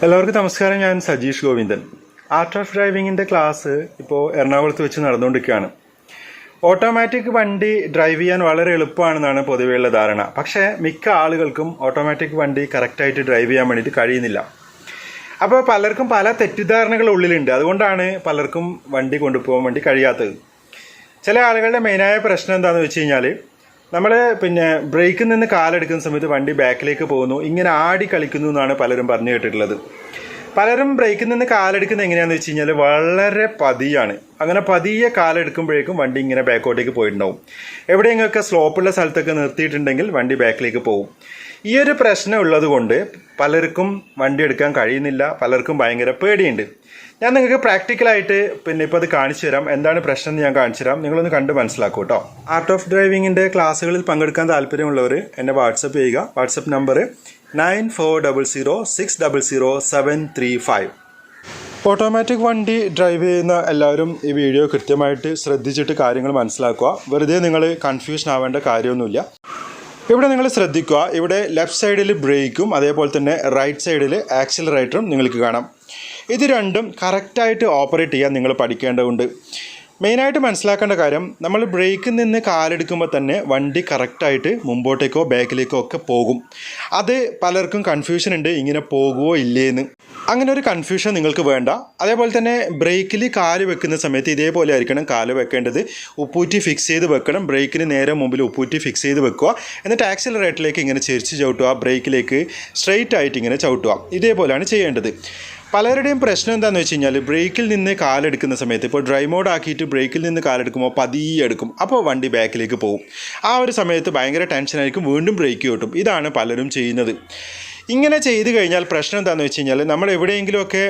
എല്ലാവർക്കും നമസ്കാരം. ഞാൻ സജീഷ് ഗോവിന്ദൻ. ആർട്ട് ഓഫ് ഡ്രൈവിങ്ങിൻ്റെ ക്ലാസ് ഇപ്പോൾ എറണാകുളത്ത് വെച്ച് നടന്നുകൊണ്ടിരിക്കുകയാണ്. ഓട്ടോമാറ്റിക് വണ്ടി ഡ്രൈവ് ചെയ്യാൻ വളരെ എളുപ്പമാണെന്നാണ് പൊതുവെയുള്ള ധാരണ. പക്ഷേ മിക്ക ആളുകൾക്കും ഓട്ടോമാറ്റിക് വണ്ടി കറക്റ്റായിട്ട് ഡ്രൈവ് ചെയ്യാൻ വേണ്ടിയിട്ട് കഴിയുന്നില്ല. അപ്പോൾ പലർക്കും പല തെറ്റിദ്ധാരണകൾ ഉള്ളിലുണ്ട്. അതുകൊണ്ടാണ് പലർക്കും വണ്ടി കൊണ്ടുപോകാൻ വേണ്ടി കഴിയാത്തത്. ചില ആളുകളുടെ മെയിനായ പ്രശ്നം എന്താണെന്ന് വെച്ച് കഴിഞ്ഞാൽ നമ്മൾ ബ്രേക്കിൽ നിന്ന് കാലെടുക്കുന്ന സമയത്ത് വണ്ടി ബാക്കിലേക്ക് പോകുന്നു, ഇങ്ങനെ ആടി കളിക്കുന്നു എന്നാണ് പലരും പറഞ്ഞു കേട്ടിട്ടുള്ളത്. പലരും ബ്രേക്കിൽ നിന്ന് കാലെടുക്കുന്നത് എങ്ങനെയാണെന്ന് വെച്ച് കഴിഞ്ഞാൽ വളരെ പതിയാണ്. അങ്ങനെ പതിയെ കാലെടുക്കുമ്പോഴേക്കും വണ്ടി ഇങ്ങനെ ബാക്കോട്ടേക്ക് പോയിട്ടുണ്ടാവും. എവിടെയെങ്കിലൊക്കെ സ്ലോപ്പുള്ള സ്ഥലത്തൊക്കെ നിർത്തിയിട്ടുണ്ടെങ്കിൽ വണ്ടി ബാക്കിലേക്ക് പോകും. ഈ ഒരു പ്രശ്നം ഉള്ളത് കൊണ്ട് പലർക്കും വണ്ടി എടുക്കാൻ കഴിയുന്നില്ല. പലർക്കും ഭയങ്കര പേടിയുണ്ട്. ഞാൻ നിങ്ങൾക്ക് പ്രാക്ടിക്കലായിട്ട് ഇപ്പോൾ അത് കാണിച്ചു തരാം. എന്താണ് പ്രശ്നം എന്ന് ഞാൻ കാണിച്ചു തരാം. നിങ്ങളൊന്ന് കണ്ട് മനസ്സിലാക്കൂ കേട്ടോ. ആർട്ട് ഓഫ് ഡ്രൈവിങ്ങിൻ്റെ ക്ലാസ്സുകളിൽ പങ്കെടുക്കാൻ താല്പര്യമുള്ളവർ എന്നെ വാട്സപ്പ് ചെയ്യുക. WhatsApp number 9400600735. ഓട്ടോമാറ്റിക് വണ്ടി ഡ്രൈവ് ചെയ്യുന്ന എല്ലാവരും ഈ വീഡിയോ കൃത്യമായിട്ട് ശ്രദ്ധിച്ചിട്ട് കാര്യങ്ങൾ മനസ്സിലാക്കുക. വെറുതെ നിങ്ങൾ കൺഫ്യൂഷൻ ആവേണ്ട കാര്യമൊന്നുമില്ല. ഇവിടെ നിങ്ങൾ ശ്രദ്ധിക്കുക. ഇവിടെ ലെഫ്റ്റ് സൈഡിൽ ബ്രേക്കും അതേപോലെ തന്നെ റൈറ്റ് സൈഡിൽ ആക്സിലറേറ്ററും നിങ്ങൾക്ക് കാണാം. ഇത് രണ്ടും കറക്റ്റായിട്ട് ഓപ്പറേറ്റ് ചെയ്യാൻ നിങ്ങൾ പഠിക്കേണ്ടതുണ്ട്. മെയിനായിട്ട് മനസ്സിലാക്കേണ്ട കാര്യം, നമ്മൾ ബ്രേക്കിൽ നിന്ന് കാലെടുക്കുമ്പോൾ തന്നെ വണ്ടി കറക്റ്റായിട്ട് മുമ്പോട്ടേക്കോ ബാക്കിലേക്കോ ഒക്കെ പോകും. അത് പലർക്കും കൺഫ്യൂഷൻ ഉണ്ട്, ഇങ്ങനെ പോകുമോ ഇല്ലേന്ന്. അങ്ങനെ ഒരു കൺഫ്യൂഷൻ നിങ്ങൾക്ക് വേണ്ട. അതേപോലെ തന്നെ ബ്രേക്കിൽ കാല് വെക്കുന്ന സമയത്ത് ഇതേപോലെ ആയിരിക്കണം കാല് വെക്കേണ്ടത്. ഉപ്പൂറ്റി ഫിക്സ് ചെയ്ത് വെക്കണം. ബ്രേക്കിന് നേരെ മുമ്പിൽ ഉപ്പൂറ്റി ഫിക്സ് ചെയ്ത് വെക്കുക. എന്നിട്ട് ആക്സിലറേറ്ററിലേക്ക് ഇങ്ങനെ ചെരിച്ച് ചവിട്ടുക. ബ്രേക്കിലേക്ക് സ്ട്രെയിറ്റ് ആയിട്ട് ഇങ്ങനെ ചവിട്ടുക. ഇതേപോലെയാണ് ചെയ്യേണ്ടത്. പലരുടെയും പ്രശ്നം എന്താണെന്ന് വെച്ച് കഴിഞ്ഞാൽ ബ്രേക്കിൽ നിന്ന് കാലെടുക്കുന്ന സമയത്ത് ഇപ്പോൾ ഡ്രൈവ് മോഡ് ആക്കിയിട്ട് ബ്രേക്കിൽ നിന്ന് കാലെടുക്കുമ്പോൾ പതിയെ എടുക്കും. അപ്പോൾ വണ്ടി ബാക്കിലേക്ക് പോകും. ആ ഒരു സമയത്ത് ഭയങ്കര ടെൻഷനായിരിക്കും, വീണ്ടും ബ്രേക്ക് കിട്ടും. ഇതാണ് പലരും ചെയ്യുന്നത്. ഇങ്ങനെ ചെയ്ത് കഴിഞ്ഞാൽ പ്രശ്നം എന്താണെന്ന് വെച്ച് കഴിഞ്ഞാൽ നമ്മൾ എവിടെയെങ്കിലുമൊക്കെ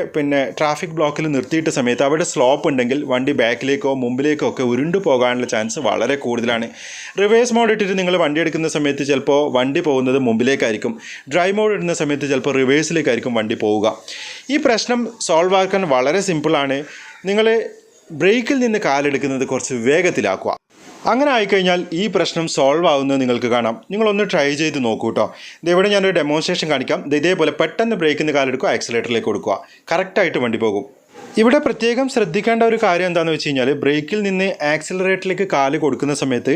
ട്രാഫിക് ബ്ലോക്കിൽ നിർത്തിയിട്ട സമയത്ത് അവിടെ സ്ലോപ്പ് ഉണ്ടെങ്കിൽ വണ്ടി ബാക്കിലേക്കോ മുമ്പിലേക്കോ ഒക്കെ ഉരുണ്ടു പോകാനുള്ള ചാൻസ് വളരെ കൂടുതലാണ്. റിവേഴ്സ് മോഡ് ഇട്ടിട്ട് നിങ്ങൾ വണ്ടി എടുക്കുന്ന സമയത്ത് ചിലപ്പോൾ വണ്ടി പോകുന്നത് മുമ്പിലേക്കായിരിക്കും. ഡ്രൈവ് മോഡ് ഇടുന്ന സമയത്ത് ചിലപ്പോൾ റിവേഴ്സിലേക്കായിരിക്കും വണ്ടി പോവുക. ഈ പ്രശ്നം സോൾവ് ആക്കാൻ വളരെ സിമ്പിളാണ്. നിങ്ങൾ ബ്രേക്കിൽ നിന്ന് കാലെടുക്കുന്നത് കുറച്ച് വേഗത്തിലാക്കുക. അങ്ങനെ ആയിക്കഴിഞ്ഞാൽ ഈ പ്രശ്നം സോൾവ് ആവുന്നത് നിങ്ങൾക്ക് കാണാം. നിങ്ങളൊന്ന് ട്രൈ ചെയ്ത് നോക്കൂ കേട്ടോ. ഇതെവിടെ ഞാനൊരു ഡെമോൺസ്ട്രേഷൻ കാണിക്കാം. ഇതേപോലെ പെട്ടെന്ന് ബ്രേക്കിൽ നിന്ന് കാലെടുക്കുക, ആക്സിലേറ്ററിലേക്ക് കൊടുക്കുക, കറക്റ്റായിട്ട് വണ്ടി പോകും. ഇവിടെ പ്രത്യേകം ശ്രദ്ധിക്കേണ്ട ഒരു കാര്യം എന്താണെന്ന് വെച്ച് കഴിഞ്ഞാൽ ബ്രേക്കിൽ നിന്ന് ആക്സിലറേറ്ററിലേക്ക് കാല് കൊടുക്കുന്ന സമയത്ത്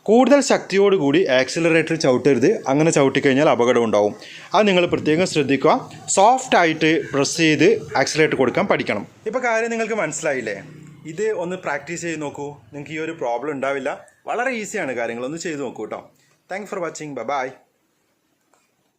കൂടുതൽ ശക്തിയോടുകൂടി ആക്സിലറേറ്റർ ചവിട്ടരുത്. അങ്ങനെ ചവിട്ടിക്കഴിഞ്ഞാൽ അപകടം ഉണ്ടാവും. അത് നിങ്ങൾ പ്രത്യേകം ശ്രദ്ധിക്കുക. സോഫ്റ്റായിട്ട് പ്രസ് ചെയ്ത് ആക്സിലറേറ്റർ കൊടുക്കാൻ പഠിക്കണം. ഇപ്പോൾ കാര്യം നിങ്ങൾക്ക് മനസ്സിലായില്ലേ? ഇത് ഒന്ന് പ്രാക്ടീസ് ചെയ്ത് നോക്കൂ. നിങ്ങൾക്ക് ഈ ഒരു പ്രോബ്ലം ഉണ്ടാവില്ല. വളരെ ഈസിയാണ് കാര്യങ്ങളൊന്ന് ചെയ്ത് നോക്കൂ കേട്ടോ. Thanks for watching. ബൈ.